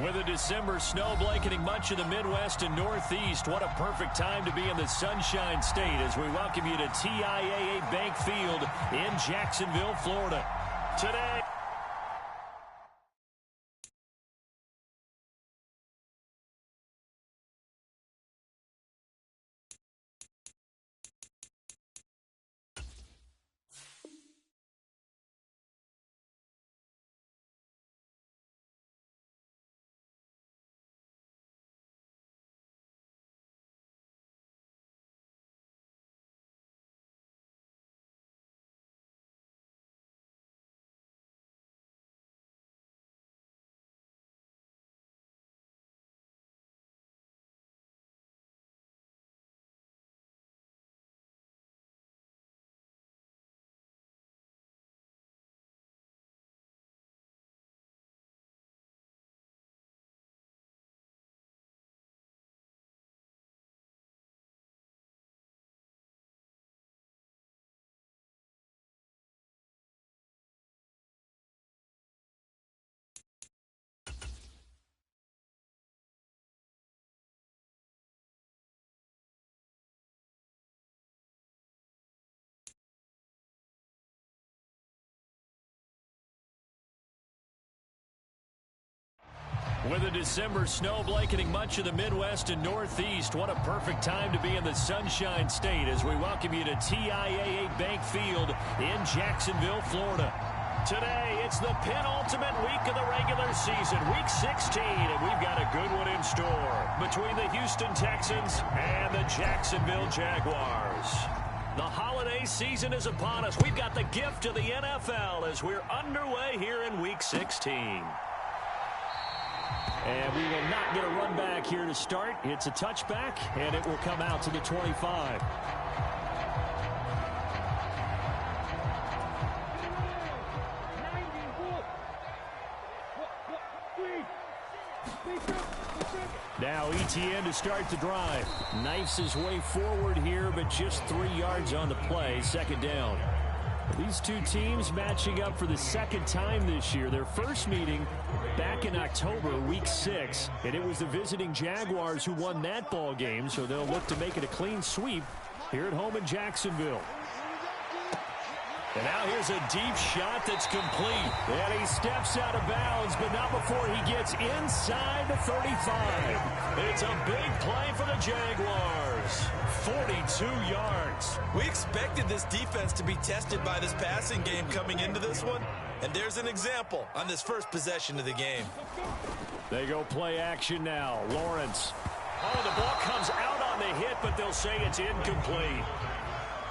With a December snow blanketing much of the Midwest and Northeast, what a perfect time to be in the Sunshine State as we welcome you to TIAA Bank Field in Jacksonville, Florida. Today, with a December snow blanketing much of the Midwest and Northeast, what a perfect time to be in the Sunshine State as we welcome you to TIAA Bank Field in Jacksonville, Florida. Today, it's the penultimate week of the regular season, Week 16, and we've got a good one in store between the Houston Texans and the Jacksonville Jaguars. The holiday season is upon us. We've got the gift of the NFL as we're underway here in Week 16. And we will not get a run back here to start. It's a touchback, and it will come out to the 25. Now ETN to start the drive. Knifes his way forward here, but just 3 yards on the play. Second down. These two teams matching up for the second time this year. Their first meeting back in October, Week 6, and it was the visiting Jaguars who won that ball game, so they'll look to make it a clean sweep here at home in Jacksonville. And now here's a deep shot that's complete. And he steps out of bounds, but not before he gets inside the 35. It's a big play for the Jaguars. 42 yards. We expected this defense to be tested by this passing game coming into this one. And there's an example on this first possession of the game. They go play action now. Lawrence. Oh, the ball comes out on the hit, but they'll say it's incomplete.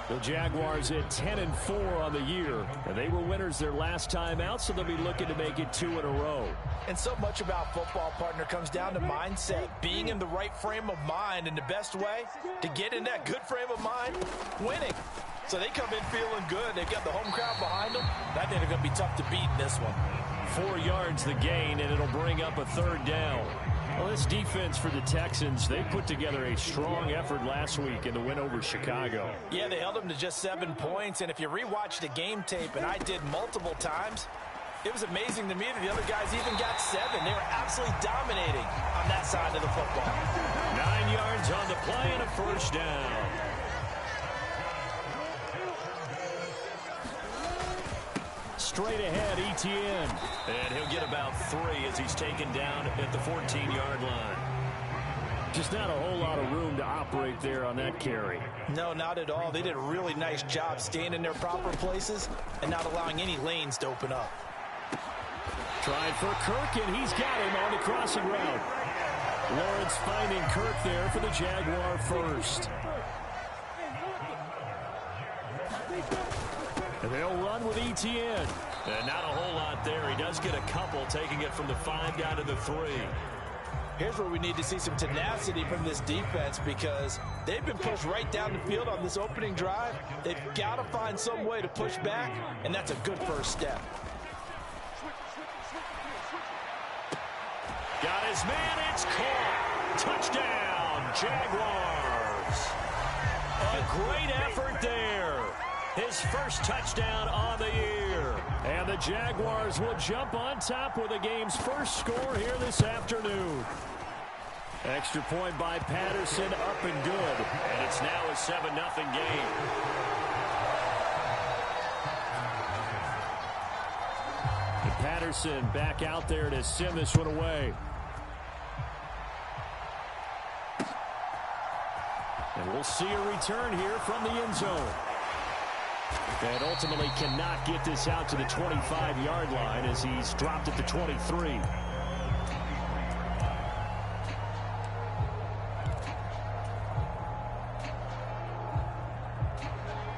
The Jaguars at 10-4 on the year, and they were winners their last time out, so they'll be looking to make it 2 in a row. And so much about football, partner, comes down to mindset, being in the right frame of mind, and the best way to get in that good frame of mind, winning. So they come in feeling good. They've got the home crowd behind them. I think they're going to be tough to beat in this one. 4 yards the gain, and it'll bring up a third down. Well, this defense for the Texans, they put together a strong effort last week in the win over Chicago. Yeah, they held them to just 7 points, and if you rewatch the game tape, and I did multiple times, it was amazing to me that the other guys even got 7. They were absolutely dominating on that side of the football. 9 yards on the play and a first down. Straight ahead, ETN. And he'll get about 3 as he's taken down at the 14-yard line. Just not a whole lot of room to operate there on that carry. No, not at all. They did a really nice job staying in their proper places and not allowing any lanes to open up. Tried for Kirk, and he's got him on the crossing route. Lawrence finding Kirk there for the Jaguar first. And they'll run with ETN. And not a whole lot there. He does get a couple, taking it from the 5 down to the 3. Here's where we need to see some tenacity from this defense because they've been pushed right down the field on this opening drive. They've got to find some way to push back, and that's a good first step. Got his man, it's caught. Touchdown, Jaguars. A great effort there. his first touchdown on the year. And the Jaguars will jump on top with the game's first score here this afternoon. Extra point by Patterson, up and good. And it's now a 7-0 game. And Patterson back out there to send this one away. And we'll see a return here from the end zone. And ultimately cannot get this out to the 25-yard line as he's dropped at the 23.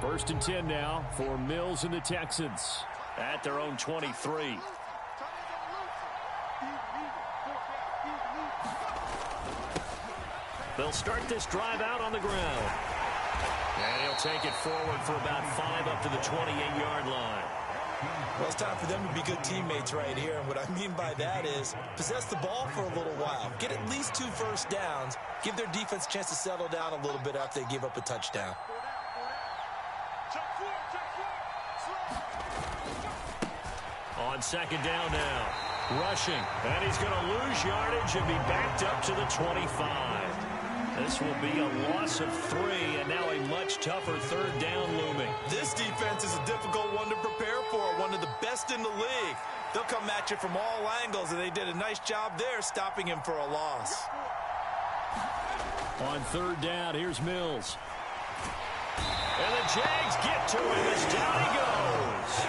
First and 10 now for Mills and the Texans at their own 23. They'll start this drive out on the ground. And he'll take it forward for about 5 up to the 28-yard line. Well, it's time for them to be good teammates right here. And what I mean by that is possess the ball for a little while. Get at least 2 first downs. Give their defense a chance to settle down a little bit after they give up a touchdown. On second down now. Rushing. And he's going to lose yardage and be backed up to the 25. This will be a loss of 3, and now a much tougher third down looming. This defense is a difficult one to prepare for, one of the best in the league. They'll come at you from all angles, and they did a nice job there stopping him for a loss. On third down, here's Mills. And the Jags get to him as down he goes.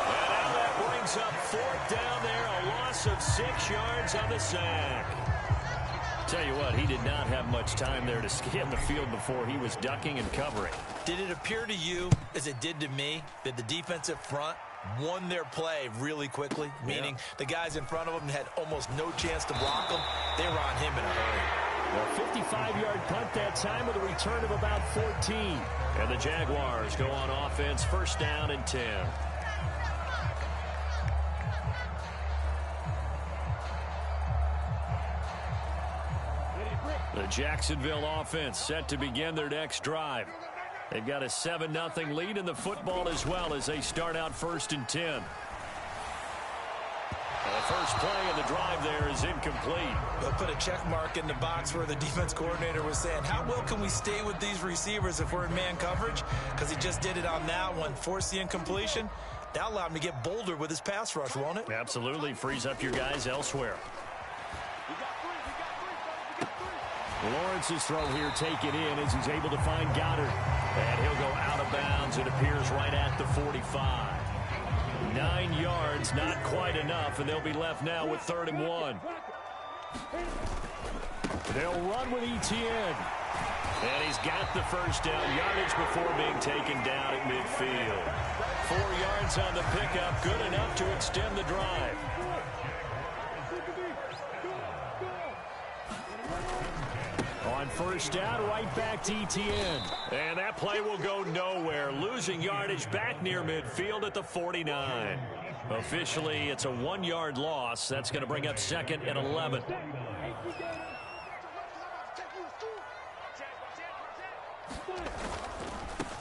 And now that brings up fourth down there, a loss of 6 yards on the sack. Tell you what, he did not have much time there to scan the field before he was ducking and covering. Did it appear to you, as it did to me, that the defensive front won their play really quickly? Meaning the guys in front of them had almost no chance to block them. They were on him in a hurry. A 55-yard punt that time with a return of about 14. And the Jaguars go on offense, first down and 10. The Jacksonville offense set to begin their next drive. They've got a 7-0 lead in the football as well as they start out first and 10. The first play of the drive there is incomplete. They'll put a check mark in the box where the defense coordinator was saying, how well can we stay with these receivers if we're in man coverage? Because he just did it on that one, forced the incompletion. That'll allow him to get bolder with his pass rush, won't it? Absolutely, frees up your guys elsewhere. Lawrence's throw here taken in as he's able to find Goddard. And he'll go out of bounds. It appears right at the 45. 9 yards, not quite enough, and they'll be left now with 3rd and 1. They'll run with Etienne. And he's got the first down yardage before being taken down at midfield. 4 yards on the pickup, good enough to extend the drive. On first down, right back to Etienne. And that play will go nowhere. Losing yardage back near midfield at the 49. Officially, it's a 1-yard loss. That's going to bring up 2nd and 11.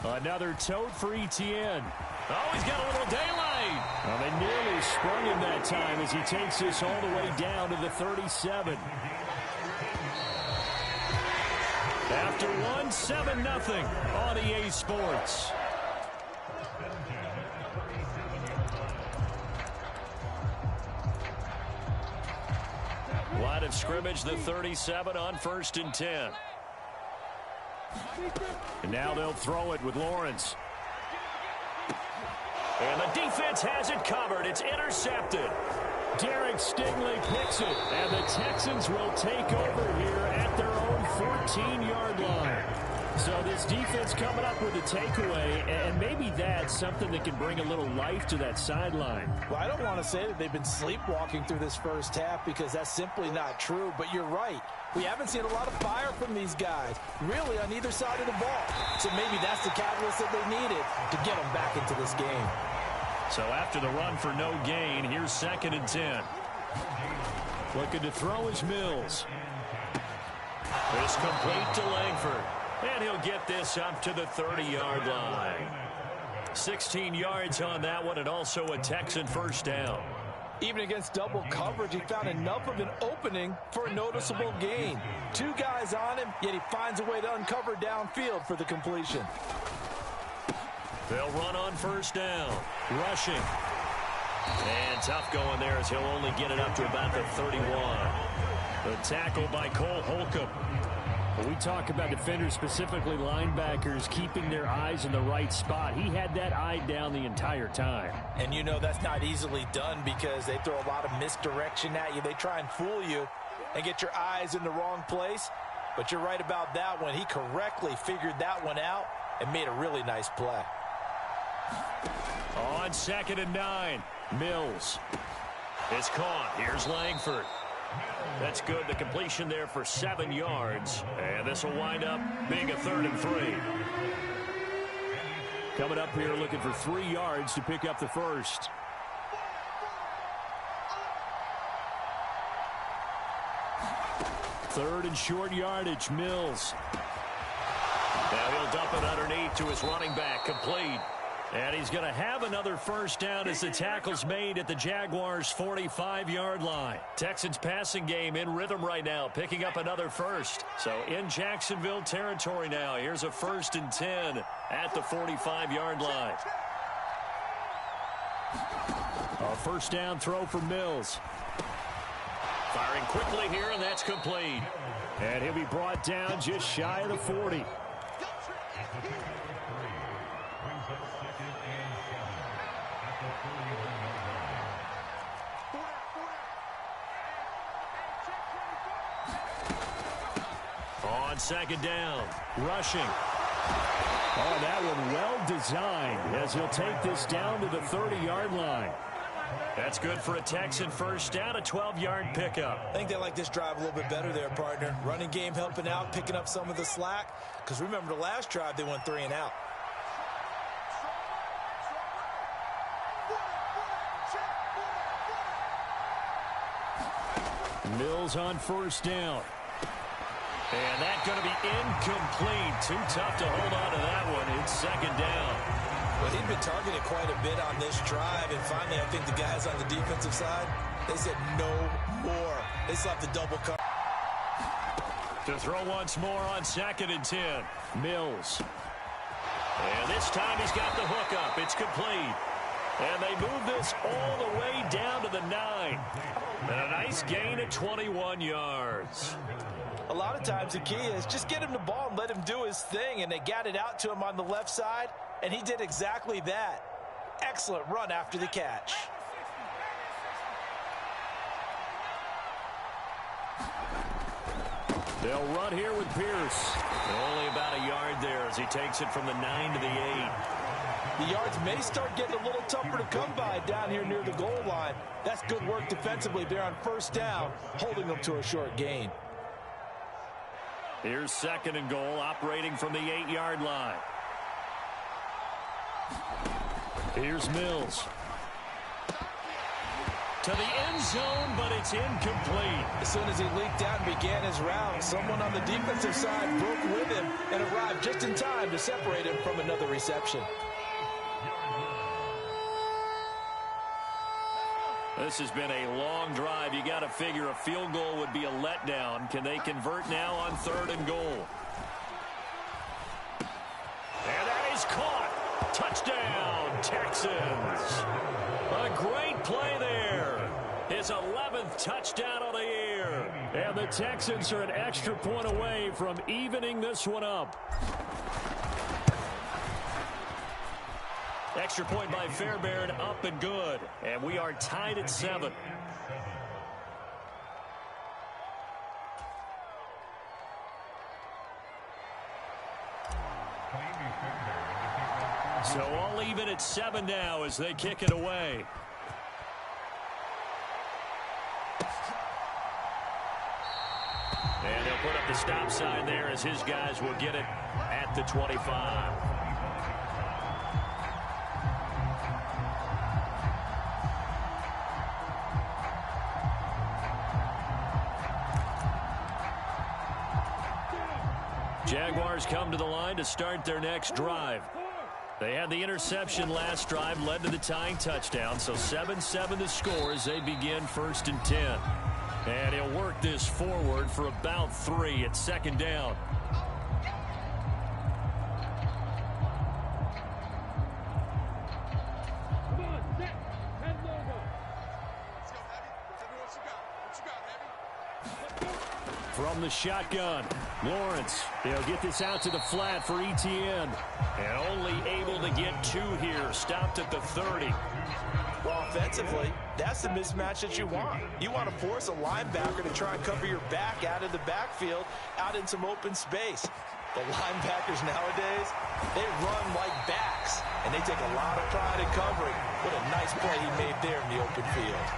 Another tote for Etienne. Oh, he's got a little daylight. Well, they nearly sprung him that time as he takes this all the way down to the 37. After 7-0 on EA Sports. Line of scrimmage, the 37 on 1st and 10. And now they'll throw it with Lawrence. And the defense has it covered. It's intercepted. Derek Stingley picks it, and the Texans will take over here at their own 14-yard line. So this defense coming up with a takeaway, and maybe that's something that can bring a little life to that sideline. Well, I don't want to say that they've been sleepwalking through this first half because that's simply not true, but you're right. We haven't seen a lot of fire from these guys, really on either side of the ball. So maybe that's the catalyst that they needed to get them back into this game. So after the run for no gain, here's 2nd and 10. Looking to throw is Mills. It's complete to Langford. And he'll get this up to the 30-yard line. 16 yards on that one, and also a Texan first down. Even against double coverage, he found enough of an opening for a noticeable gain. 2 guys on him, yet he finds a way to uncover downfield for the completion. They'll run on first down. Rushing. And tough going there as he'll only get it up to about the 31. The tackle by Cole Holcomb. We talk about defenders, specifically linebackers, keeping their eyes in the right spot. He had that eye down the entire time. And you know that's not easily done because they throw a lot of misdirection at you. They try and fool you and get your eyes in the wrong place. But you're right about that one. He correctly figured that one out and made a really nice play. On 2nd and 9, Mills. It's caught. Here's Langford. That's good. The completion there for 7 yards. And this will wind up being a 3rd and 3. Coming up here looking for 3 yards to pick up the first. Third and short yardage, Mills. Now he'll dump it underneath to his running back, complete. And he's going to have another first down as the tackle's made at the Jaguars' 45-yard line. Texans passing game in rhythm right now, picking up another first. So in Jacksonville territory now. Here's a 1st and 10 at the 45-yard line. A first down throw for Mills. Firing quickly here, and that's complete. And he'll be brought down just shy of the 40. On 2nd down, rushing. Oh, that one well designed as he'll take this down to the 30-yard line. That's good for a Texan first down, a 12-yard pickup. I think they like this drive a little bit better there, partner. Running game helping out, picking up some of the slack. Because remember the last drive, they went 3 and out. Mills on first down. And that's going to be incomplete. Too tough to hold on to that one. It's 2nd down. Well, he'd been targeted quite a bit on this drive, and finally I think the guys on the defensive side, they said no more. They slapped the double cover. To throw once more on 2nd and 10. Mills. And this time he's got the hook up. It's complete. And they move this all the way down to the 9. And a nice gain of 21 yards. A lot of times the key is just get him the ball and let him do his thing, and they got it out to him on the left side, and he did exactly that. Excellent run after the catch. They'll run here with Pierce. And only about a yard there as he takes it from the 9 to the 8. The yards may start getting a little tougher to come by down here near the goal line. That's good work defensively there on first down, holding them to a short gain. Here's 2nd and goal, operating from the 8-yard line. Here's Mills. To the end zone, but it's incomplete. As soon as he leaked out and began his round, someone on the defensive side broke with him and arrived just in time to separate him from another reception. This has been a long drive. You got to figure a field goal would be a letdown. Can they convert now on 3rd and goal? And that is caught. Touchdown, Texans. A great play there. His 11th touchdown of the year. And the Texans are an extra point away from evening this one up. Extra point by Fairbairn, up and good. And we are tied at 7. So all even at 7 now as they kick it away. And they'll put up the stop sign there as his guys will get it at the 25. Jaguars come to the line to start their next drive. They had the interception last drive, led to the tying touchdown. So 7-7 the score as they begin 1st and 10. And he'll work this forward for about 3 at 2nd down. From the shotgun, Lawrence. He'll get this out to the flat for Etienne. And only able to get 2 here. Stopped at the 30. Well, offensively, that's the mismatch that you want. You want to force a linebacker to try and cover your back out of the backfield, out in some open space. The linebackers nowadays, they run like backs, and they take a lot of pride in covering. What a nice play he made there in the open field.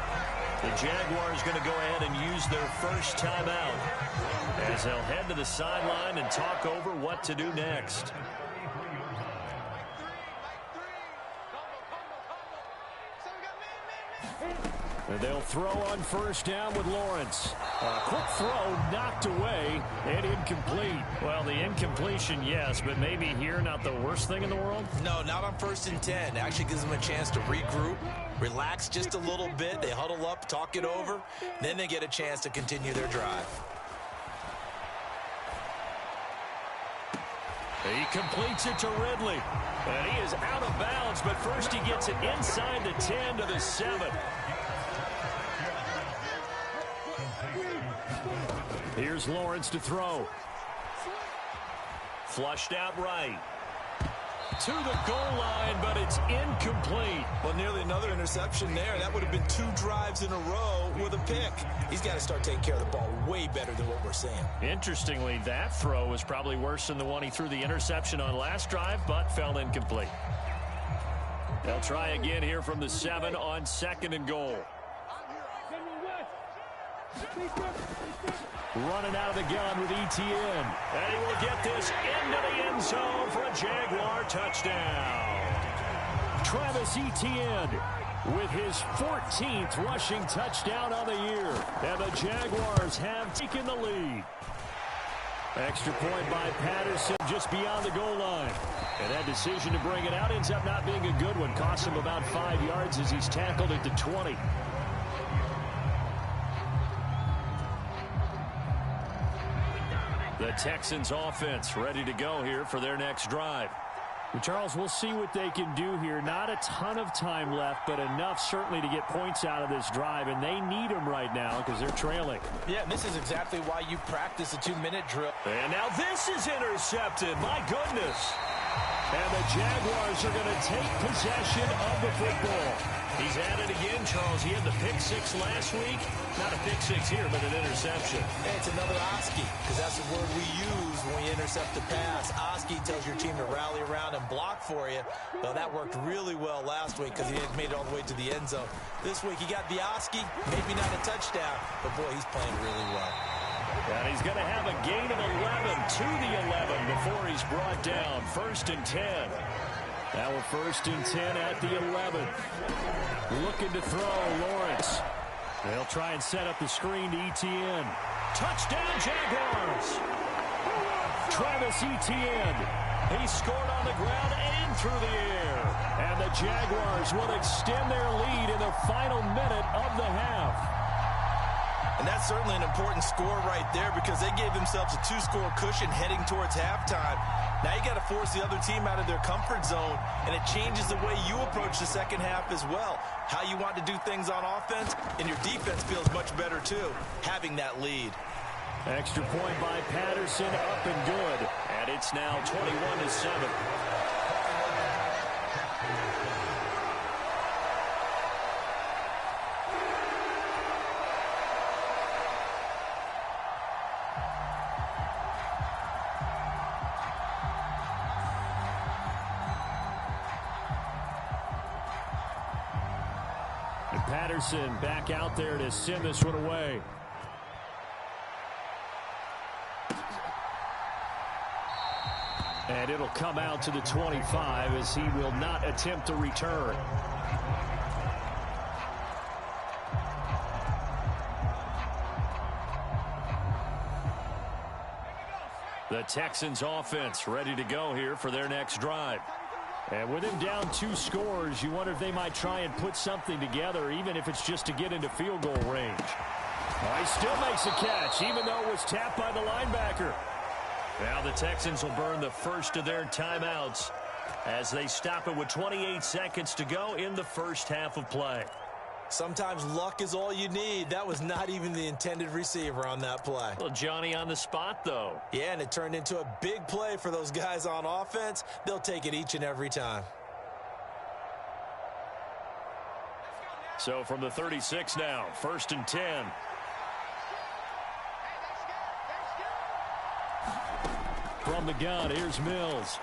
The Jaguars going to go ahead and use their first timeout as they'll head to the sideline and talk over what to do next. And they'll throw on 1st down with Lawrence. A quick throw knocked away and incomplete. Well, the incompletion, yes, but maybe here not the worst thing in the world? No, not on 1st and 10. Actually gives them a chance to regroup, relax just a little bit. They huddle up, talk it over, then they get a chance to continue their drive. He completes it to Ridley. And he is out of bounds, but first he gets it inside the 10 to the 7. Here's Lawrence to throw. Flushed out right. To the goal line, but it's incomplete. Well, nearly another interception there. That would have been 2 drives in a row with a pick. He's got to start taking care of the ball way better than what we're seeing. Interestingly, that throw was probably worse than the one he threw the interception on last drive, but fell incomplete. They'll try again here from the 7 on 2nd and goal. Running out of the gun with Etienne. And he will get this into the end zone for a Jaguar touchdown. Travis Etienne with his 14th rushing touchdown of the year. And the Jaguars have taken the lead. Extra point by Patterson just beyond the goal line. And that decision to bring it out ends up not being a good one. Costs him about 5 yards as he's tackled at the 20. The Texans offense ready to go here for their next drive. Well, Charles, we'll see what they can do here. Not a ton of time left, but enough certainly to get points out of this drive, and they need them right now because they're trailing. Yeah, and this is exactly why you practice a 2-minute drill. And now this is intercepted. My goodness. And the Jaguars are going to take possession of the football. He's at it again, Charles. He had the pick 6 last week. Not a pick 6 here, but an interception. Hey, it's another Oski, because that's the word we use when we intercept the pass. Oski tells your team to rally around and block for you. Well, that worked really well last week because he made it all the way to the end zone. This week, he got the Oski, maybe not a touchdown, but boy, he's playing really well. And he's going to have a gain of 11 to the 11 before he's brought down. 1st and 10. Now we're 1st and 10 at the 11. Looking to throw, Lawrence. They'll try and set up the screen to Etienne. Touchdown, Jaguars! Travis Etienne. He scored on the ground and through the air. And the Jaguars will extend their lead in the final minute of the half. And that's certainly an important score right there because they gave themselves a 2-score cushion heading towards halftime. Now you got to force the other team out of their comfort zone, and it changes the way you approach the second half as well. How you want to do things on offense, and your defense feels much better too, having that lead. Extra point by Patterson, up and good. And it's now 21-7. Patterson back out there to send this one away. And it'll come out to the 25 as he will not attempt to return. The Texans offense ready to go here for their next drive. And with him down 2 scores, you wonder if they might try and put something together, even if it's just to get into field goal range. He still makes a catch, even though it was tapped by the linebacker. Now the Texans will burn the first of their timeouts as they stop it with 28 seconds to go in the first half of play. Sometimes luck is all you need. That was not even the intended receiver on that play. Well, Johnny on the spot, though. Yeah, and it turned into a big play for those guys on offense. They'll take it each and every time. So from the 36 now, 1st and 10. From the gun, here's Mills.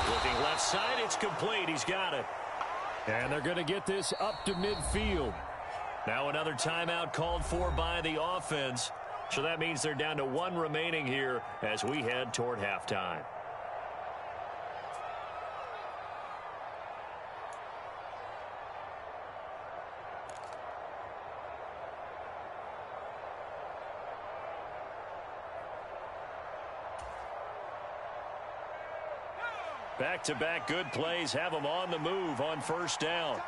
Looking left side, it's complete. He's got it. And they're going to get this up to midfield. Now another timeout called for by the offense. So that means they're down to 1 remaining here as we head toward halftime. Back-to-back good plays have them on the move on 1st down.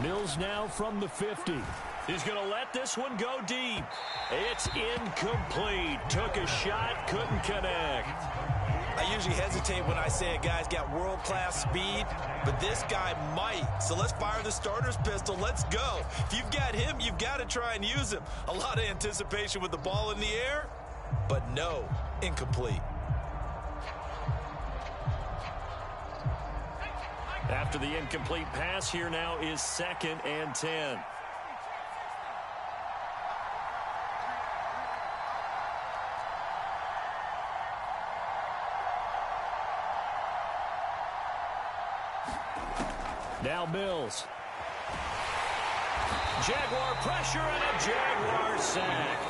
Mills now from the 50. He's going to let this one go deep. It's incomplete. Took a shot, couldn't connect. I usually hesitate when I say a guy's got world-class speed, but this guy might. So let's fire the starter's pistol. Let's go. If you've got him, you've got to try and use him. A lot of anticipation with the ball in the air, but no, incomplete. After the incomplete pass, here now is 2nd and 10. Now Mills. Jaguar pressure and a Jaguar sack.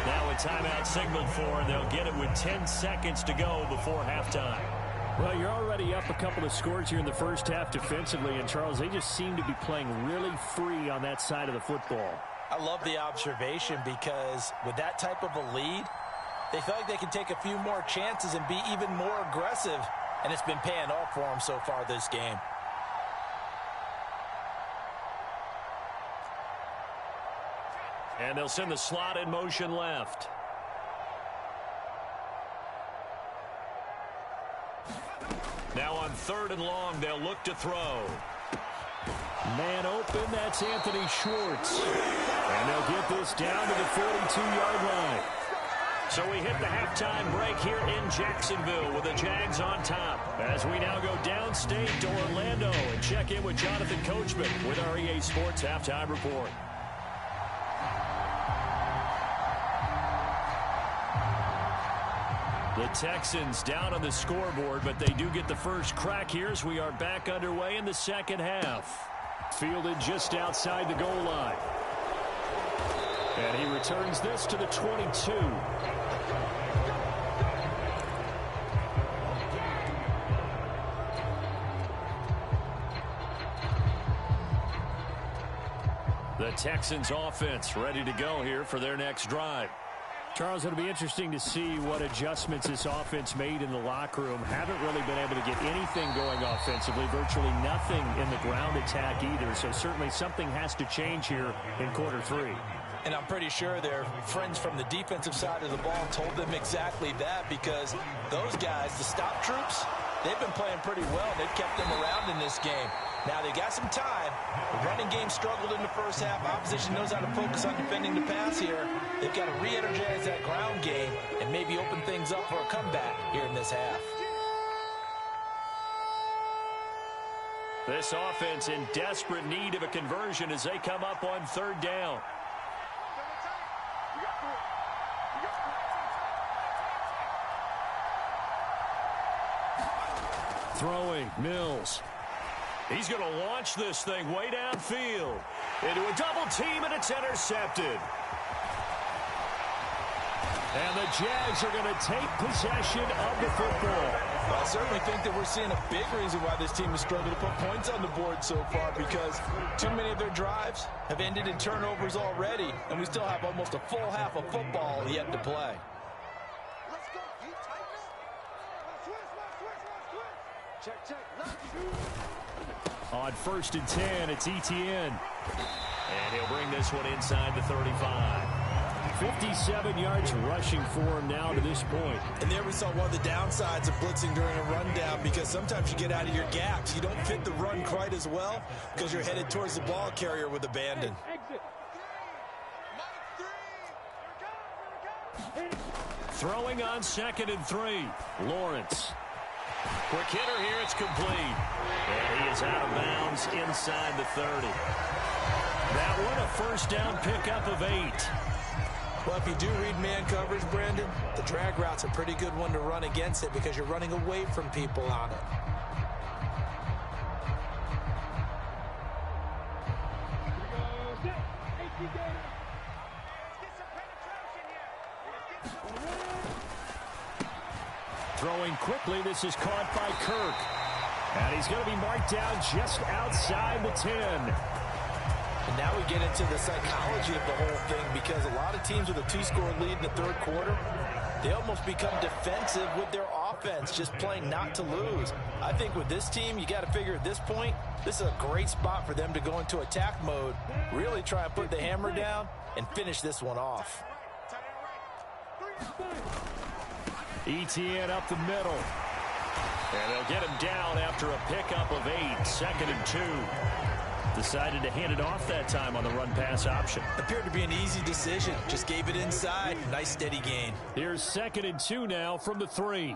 Now a timeout signaled for, and they'll get it with 10 seconds to go before halftime. Well, you're already up a couple of scores here in the first half defensively, and Charles, they just seem to be playing really free on that side of the football. I love the observation because with that type of a lead, they feel like they can take a few more chances and be even more aggressive, and it's been paying off for them so far this game. And they'll send the slot in motion left. Now on 3rd and long, they'll look to throw. Man open, that's Anthony Schwartz. And they'll get this down to the 42-yard line. So we hit the halftime break here in Jacksonville with the Jags on top. As we now go downstate to Orlando and check in with Jonathan Coachman with our EA Sports Halftime Report. The Texans down on the scoreboard, but they do get the first crack here as we are back underway in the second half. Fielded just outside the goal line. And he returns this to the 22. The Texans offense ready to go here for their next drive. Charles, it'll be interesting to see what adjustments this offense made in the locker room. Haven't really been able to get anything going offensively, virtually nothing in the ground attack either. So certainly something has to change here in quarter 3. And I'm pretty sure their friends from the defensive side of the ball told them exactly that, because those guys, the stop troops, they've been playing pretty well. They've kept them around in this game. Now, they got some time. The running game struggled in the first half. Opposition knows how to focus on defending the pass here. They've got to re-energize that ground game and maybe open things up for a comeback here in this half. This offense in desperate need of a conversion as they come up on 3rd down. Throwing, Mills. He's going to launch this thing way downfield into a double team, and it's intercepted. And the Jags are going to take possession of the football. Well, I certainly think that we're seeing a big reason why this team has struggled to put points on the board so far, because too many of their drives have ended in turnovers already, and we still have almost a full half of football yet to play. On 1st and 10, it's Etienne. And he'll bring this one inside the 35. 57 yards rushing for him now to this point. And there we saw one of the downsides of blitzing during a rundown, because sometimes you get out of your gaps. You don't fit the run quite as well because you're headed towards the ball carrier with abandon. Throwing on 2nd and 3. Lawrence. Quick hitter here, it's complete. And he is out of bounds inside the 30. That one a first down pickup of 8. Well, if you do read man coverage, Brandon, the drag route's a pretty good one to run against it because you're running away from people on it. Throwing quickly, this is caught by Kirk. And he's going to be marked down just outside the 10. And now we get into the psychology of the whole thing, because a lot of teams with a 2-score lead in the third quarter, they almost become defensive with their offense, just playing not to lose. I think with this team, you got to figure at this point, this is a great spot for them to go into attack mode, really try and put the hammer down and finish this one off. Etienne up the middle. And they'll get him down after a pickup of 8. 2nd and 2. Decided to hand it off that time on the run-pass option. Appeared to be an easy decision. Just gave it inside. Nice steady gain. Here's 2nd and 2 now from the 3.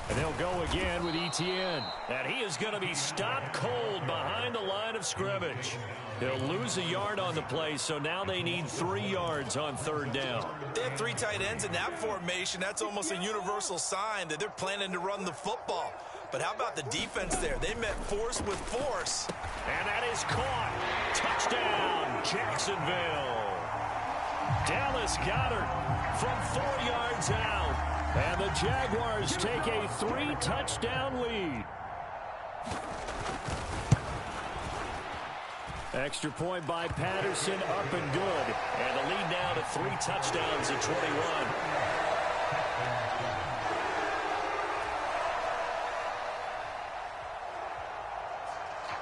And they'll go again with Etienne. And he is going to be stopped cold behind the line of scrimmage. He'll lose a yard on the play, so now they need 3 yards on 3rd down. They have 3 tight ends in that formation. That's almost a universal sign that they're planning to run the football. But how about the defense there? They met force with force. And that is caught. Touchdown, Jacksonville. Dallas Goedert from 4 yards out. And the Jaguars take a 3-touchdown lead. Extra point by Patterson, up and good. And the lead now to 3 touchdowns at 21.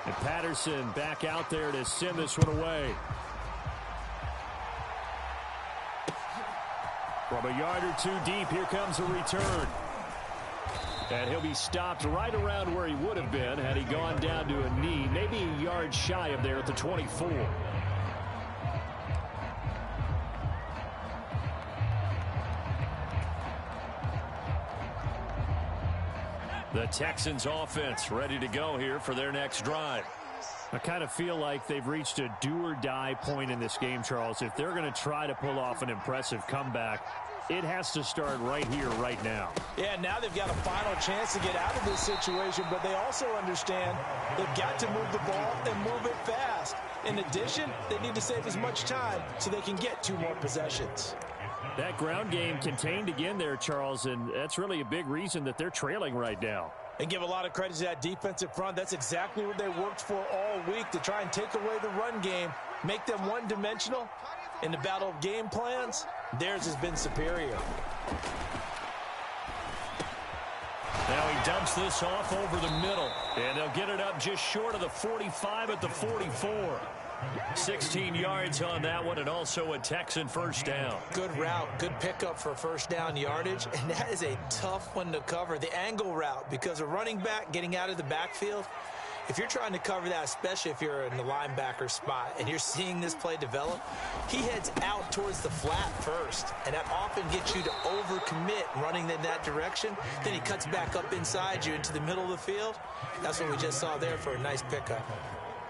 And Patterson back out there to send this one away. From a yard or 2 deep, here comes a return. And he'll be stopped right around where he would have been had he gone down to a knee, maybe a yard shy of there at the 24. The Texans offense ready to go here for their next drive. I kind of feel like they've reached a do-or-die point in this game, Charles. If they're going to try to pull off an impressive comeback, it has to start right here, right now. Yeah, now they've got a final chance to get out of this situation, but they also understand they've got to move the ball and move it fast. In addition, they need to save as much time so they can get 2 more possessions. That ground game contained again there, Charles, and that's really a big reason that they're trailing right now. And give a lot of credit to that defensive front. That's exactly what they worked for all week, to try and take away the run game, make them one-dimensional. In the battle of game plans, theirs has been superior. Now he dumps this off over the middle, and they'll get it up just short of the 45 at the 44. 16 yards on that one, and also a Texan first down. Good route, good pickup for first down yardage, and that is a tough one to cover, the angle route, because a running back getting out of the backfield, if you're trying to cover that, especially if you're in the linebacker spot and you're seeing this play develop, he heads out towards the flat first, and that often gets you to overcommit running in that direction. Then he cuts back up inside you into the middle of the field. That's what we just saw there for a nice pickup.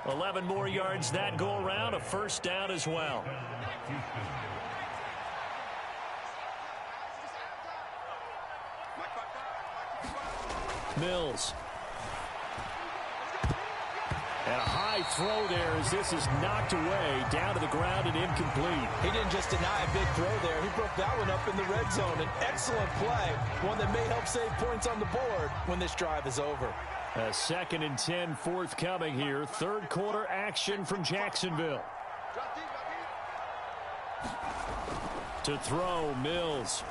11 more yards that go around, a first down as well. Mills. And a high throw there as this is knocked away, down to the ground and incomplete. He didn't just deny a big throw there. He broke that one up in the red zone. An excellent play, one that may help save points on the board when this drive is over. A 2nd and 10 forthcoming here. Third quarter action from Jacksonville. To throw, Mills.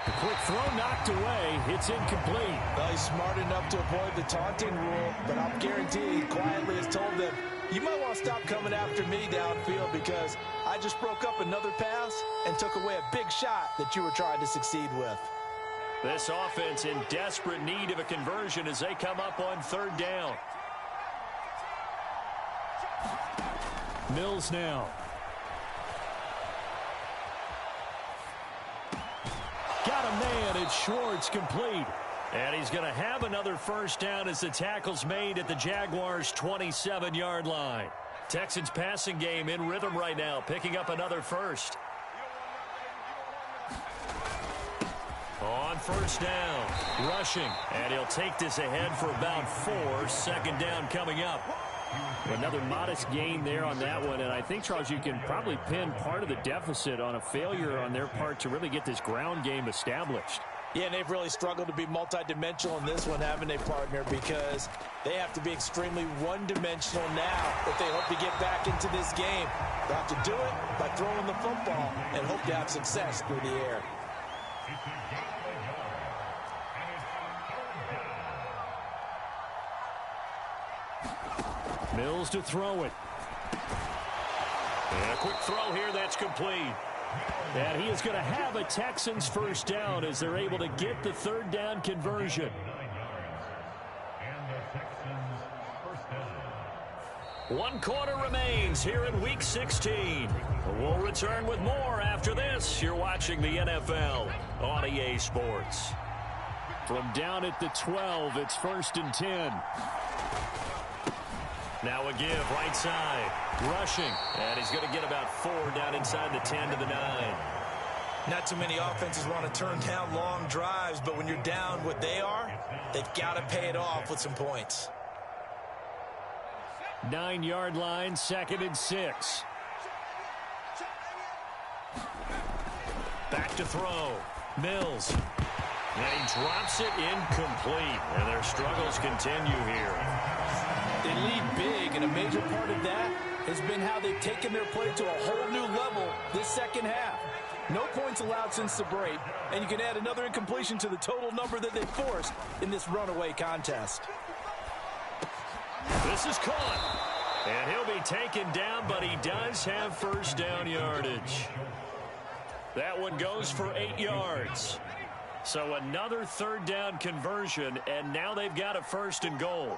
The quick throw knocked away. It's incomplete. Well, he's smart enough to avoid the taunting rule, but I'll guarantee he quietly has told them, you might want to stop coming after me downfield because I just broke up another pass and took away a big shot that you were trying to succeed with. This offense in desperate need of a conversion as they come up on 3rd down. Mills now. Got a man, it's Schwartz, complete. And he's going to have another first down as the tackle's made at the Jaguars' 27-yard line. Texans passing game in rhythm right now, picking up another first. On 1st down, rushing, and he'll take this ahead for about 4. 2nd down coming up. Another modest gain there on that one, and I think, Charles, you can probably pin part of the deficit on a failure on their part to really get this ground game established. Yeah, and they've really struggled to be multidimensional in this one, haven't they, partner? Because they have to be extremely one-dimensional now if they hope to get back into this game. They have to do it by throwing the football and hope to have success through the air. Mills to throw it. And a quick throw here that's complete. And he is going to have a Texans first down as they're able to get the 3rd down conversion. One quarter remains here in Week 16. We'll return with more after this. You're watching the NFL on EA Sports. From down at the 12, it's 1st and 10. Now a give, right side, rushing, and he's going to get about 4 down inside the 10 to the 9. Not too many offenses want to turn down long drives, but when you're down what they are, they've got to pay it off with some points. 9-yard line, 2nd and 6. Back to throw, Mills. And he drops it incomplete, and their struggles continue here. They lead big, and a major part of that has been how they've taken their play to a whole new level this second half. No points allowed since the break, and you can add another incompletion to the total number that they forced in this runaway contest. This is caught, and he'll be taken down, but he does have first down yardage. That one goes for 8 yards. So another 3rd down conversion, and now they've got a 1st and goal.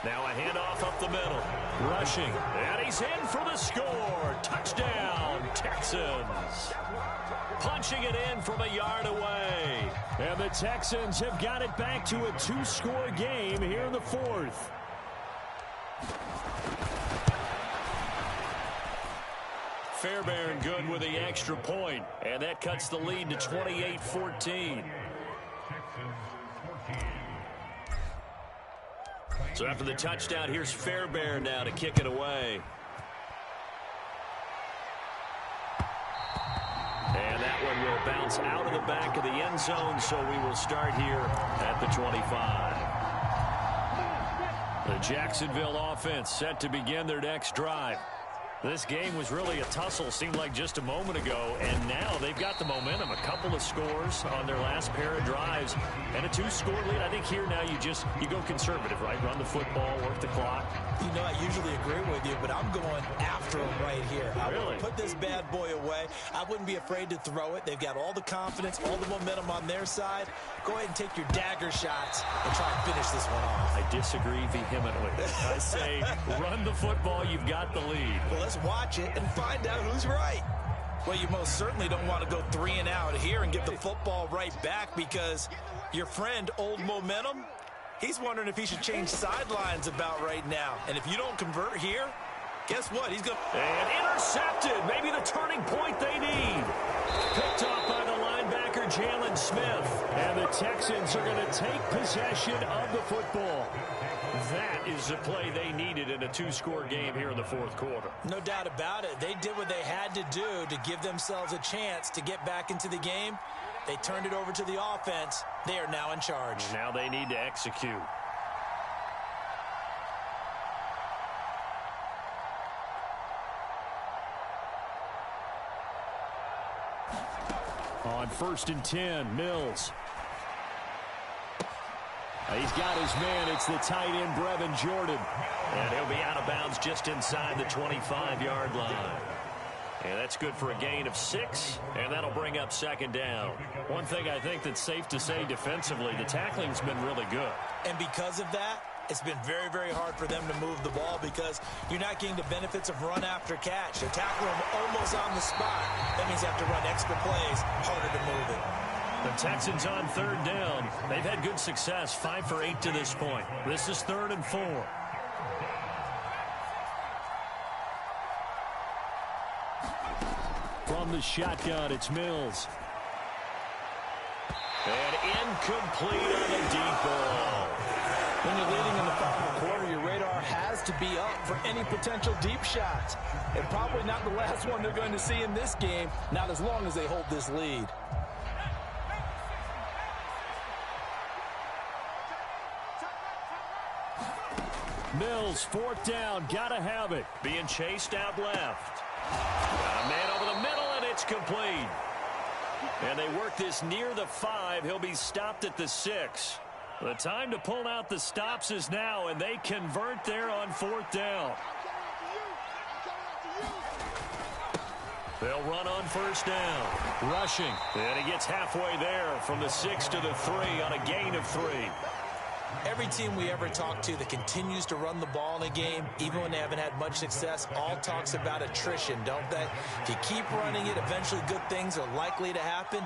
Now a handoff up the middle. Rushing. And he's in for the score. Touchdown, Texans. Punching it in from a yard away. And the Texans have got it back to a 2-score game here in the 4th. Fairbairn good with the extra point. And that cuts the lead to 28-14. So after the touchdown, here's Fairbairn now to kick it away. And that one will bounce out of the back of the end zone, so we will start here at the 25. The Jacksonville offense set to begin their next drive. This game was really a tussle, seemed like just a moment ago, and now they've got the momentum. A couple of scores on their last pair of drives and a 2-score lead. I think here now you go conservative, right? Run the football, work the clock. You know, I usually agree with you, but I'm going after them right here. I want to put this bad boy away. I wouldn't be afraid to throw it. They've got all the confidence, all the momentum on their side. Go ahead and take your dagger shots and try and finish this one off. I disagree vehemently. I say run the football. You've got the lead. Well, let's watch it and find out who's right. Well, you most certainly don't want to go 3 and out here and get the football right back because your friend, Old Momentum, he's wondering if he should change sidelines about right now. And if you don't convert here, guess what? He's going to... And intercepted. Maybe the turning point they need. Picked off by the linebacker, Jalen Smith. And the Texans are going to take possession of the football. that is the play they needed in a two-score game here in the fourth quarter. No doubt about it. They did what they had to do to give themselves a chance to get back into the game. They turned it over to the offense. They are now in charge. Now they need to execute. On 1st and 10, Mills. He's got his man. It's the tight end, Brevin Jordan. And he'll be out of bounds just inside the 25-yard line. And that's good for a gain of 6, and that'll bring up 2nd down. One thing I think that's safe to say defensively, the tackling's been really good. And because of that, it's been very, very hard for them to move the ball because you're not getting the benefits of run after catch. They're tackling them almost on the spot. That means you have to run extra plays, harder to move it. The Texans on 3rd down. They've had good success, 5 for 8 to this point. This is 3rd and 4. From the shotgun, it's Mills. And incomplete on a deep ball. When you're leading in the final quarter, your radar has to be up for any potential deep shots. And probably not the last one they're going to see in this game, not as long as they hold this lead. Mills, 4th down, gotta have it. Being chased out left. Got a man over the middle, and it's complete. And they work this near the 5. He'll be stopped at the 6. The time to pull out the stops is now, and they convert there on 4th down. They'll run on 1st down. Rushing. And he gets halfway there from the 6 to the 3 on a gain of 3. Every team we ever talk to that continues to run the ball in a game, even when they haven't had much success, all talks about attrition, don't they? If you keep running it, eventually good things are likely to happen.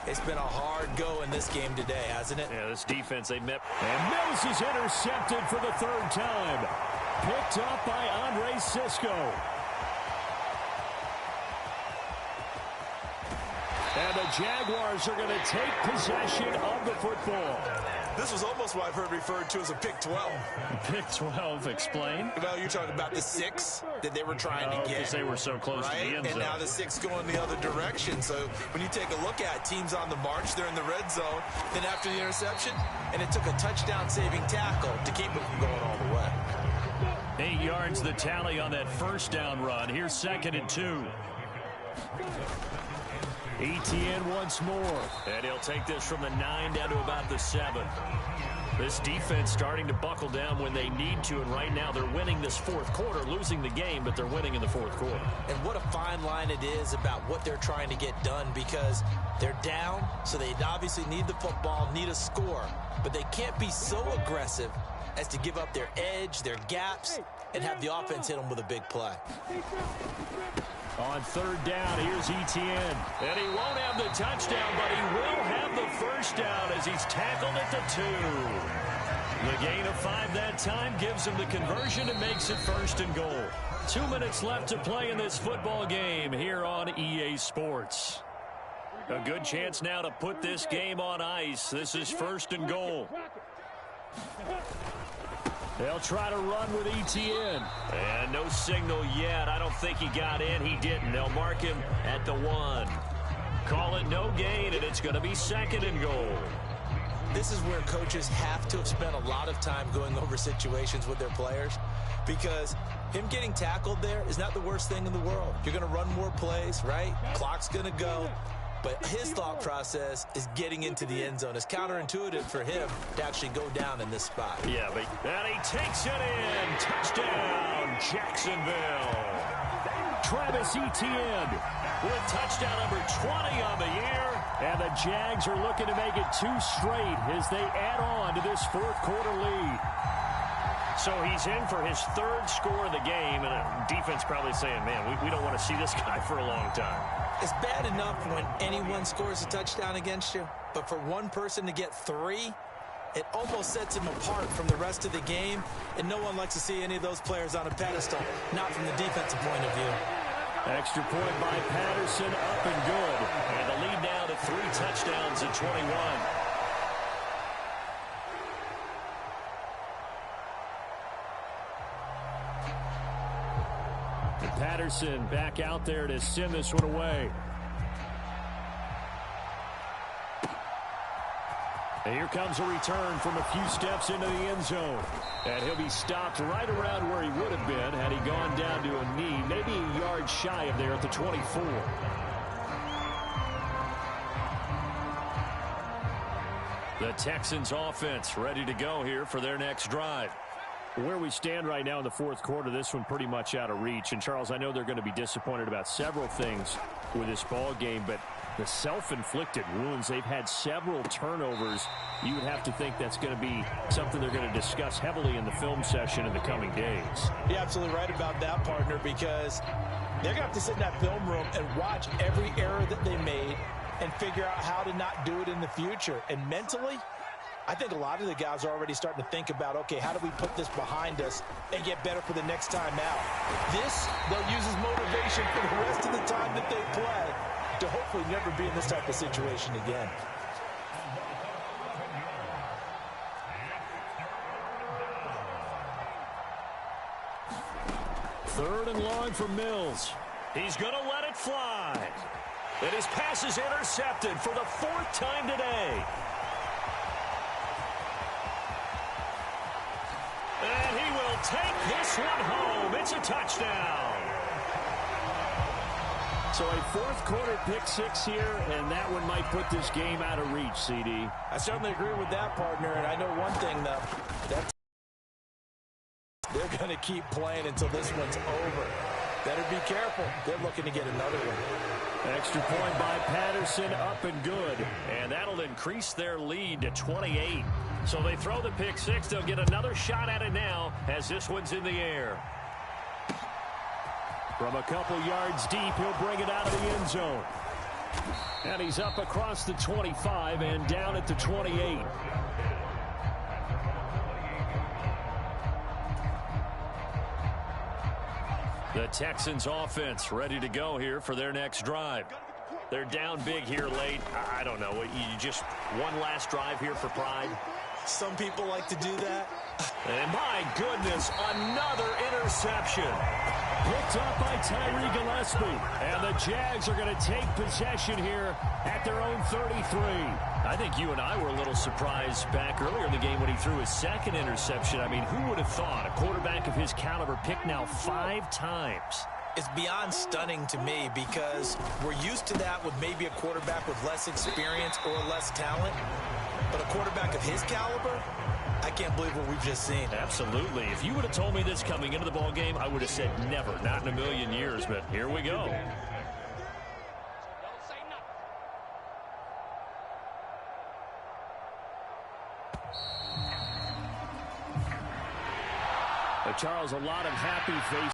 It's been a hard go in this game today, hasn't it? Yeah, this defense, they met. And Mills is intercepted for the 3rd time. Picked up by Andre Cisco. And the Jaguars are going to take possession of the football. This was almost what I've heard referred to as a pick 12. Pick 12, explain. Well, you're talking about the 6 that they were trying to get. Because they were so close to the end zone. And now the 6 going the other direction. So when you take a look at teams on the march, they're in the red zone. Then after the interception, and it took a touchdown-saving tackle to keep it from going all the way. 8 yards the tally on that 1st down run. Here's 2nd and 2. Etienne once more. And he'll take this from the 9 down to about the 7. This defense starting to buckle down when they need to, and right now they're winning this 4th quarter, losing the game, but they're winning in the 4th quarter. And what a fine line it is about what they're trying to get done, because they're down, so they obviously need the football, need a score, but they can't be so aggressive as to give up their edge, their gaps, and have the offense hit them with a big play. On 3rd down, here's Etienne. And he won't have the touchdown, but he will have the 1st down as he's tackled at the 2. The gain of 5 that time gives him the conversion and makes it 1st and goal. 2 minutes left to play in this football game here on EA Sports. A good chance now to put this game on ice. This is 1st and goal. They'll try to run with Etienne. And no signal yet. I don't think he got in. He didn't. They'll mark him at the 1. Call it no gain, and it's going to be 2nd and goal. This is where coaches have to have spent a lot of time going over situations with their players, because him getting tackled there is not the worst thing in the world. You're going to run more plays, right? Clock's going to go. But his thought process is getting into the end zone. It's counterintuitive for him to actually go down in this spot. Yeah, but and he takes it in. Touchdown, Jacksonville. Travis Etienne with touchdown number 20 on the year. And the Jags are looking to make it 2 straight as they add on to this 4th quarter lead. So he's in for his 3rd score of the game, and the defense probably saying, man, we don't want to see this guy for a long time. It's bad enough when anyone scores a touchdown against you, but for one person to get 3, it almost sets him apart from the rest of the game, and no one likes to see any of those players on a pedestal, not from the defensive point of view. Extra point by Patterson, up and good. And the lead now to 3 touchdowns at 21. Patterson back out there to send this one away. And here comes a return from a few steps into the end zone. And he'll be stopped right around where he would have been had he gone down to a knee, maybe a yard shy of there at the 24. The Texans offense ready to go here for their next drive. Where we stand right now in the fourth quarter, this one pretty much out of reach. And, Charles, I know they're going to be disappointed about several things with this ball game, but the self-inflicted wounds, they've had several turnovers. You would have to think that's going to be something they're going to discuss heavily in the film session in the coming days. You're absolutely right about that, partner, because they're going to have to sit in that film room and watch every error that they made and figure out how to not do it in the future. And mentally, I think a lot of the guys are already starting to think about, okay, how do we put this behind us and get better for the next time out? This, they'll use as motivation for the rest of the time that they play to hopefully never be in this type of situation again. Third and long for Mills. He's going to let it fly. And his pass is intercepted for the fourth time today. And he will take this one home. It's a touchdown. So a fourth quarter pick six here, and that one might put this game out of reach, CD. I certainly agree with that, partner. And I know one thing, though. They're going to keep playing until this one's over. Better be careful. They're looking to get another one. Extra point by Patterson, up and good. And that'll increase their lead to 28. So they throw the pick six. They'll get another shot at it now as this one's in the air. From a couple yards deep, he'll bring it out of the end zone. And he's up across the 25 and down at the 28. The Texans offense ready to go here for their next drive. They're down big here late. I don't know. You just one last drive here for pride? Some people like to do that. And my goodness, another interception. Picked up by Tyree Gillespie. And the Jags are going to take possession here at their own 33. I think you and I were a little surprised back earlier in the game when he threw his second interception. I mean, who would have thought a quarterback of his caliber picked now 5 times? It's beyond stunning to me because we're used to that with maybe a quarterback with less experience or less talent. But a quarterback of his caliber, I can't believe what we've just seen. Absolutely. If you would have told me this coming into the ball game, I would have said never, not in a million years. But here we go. Charles, a lot of happy faces.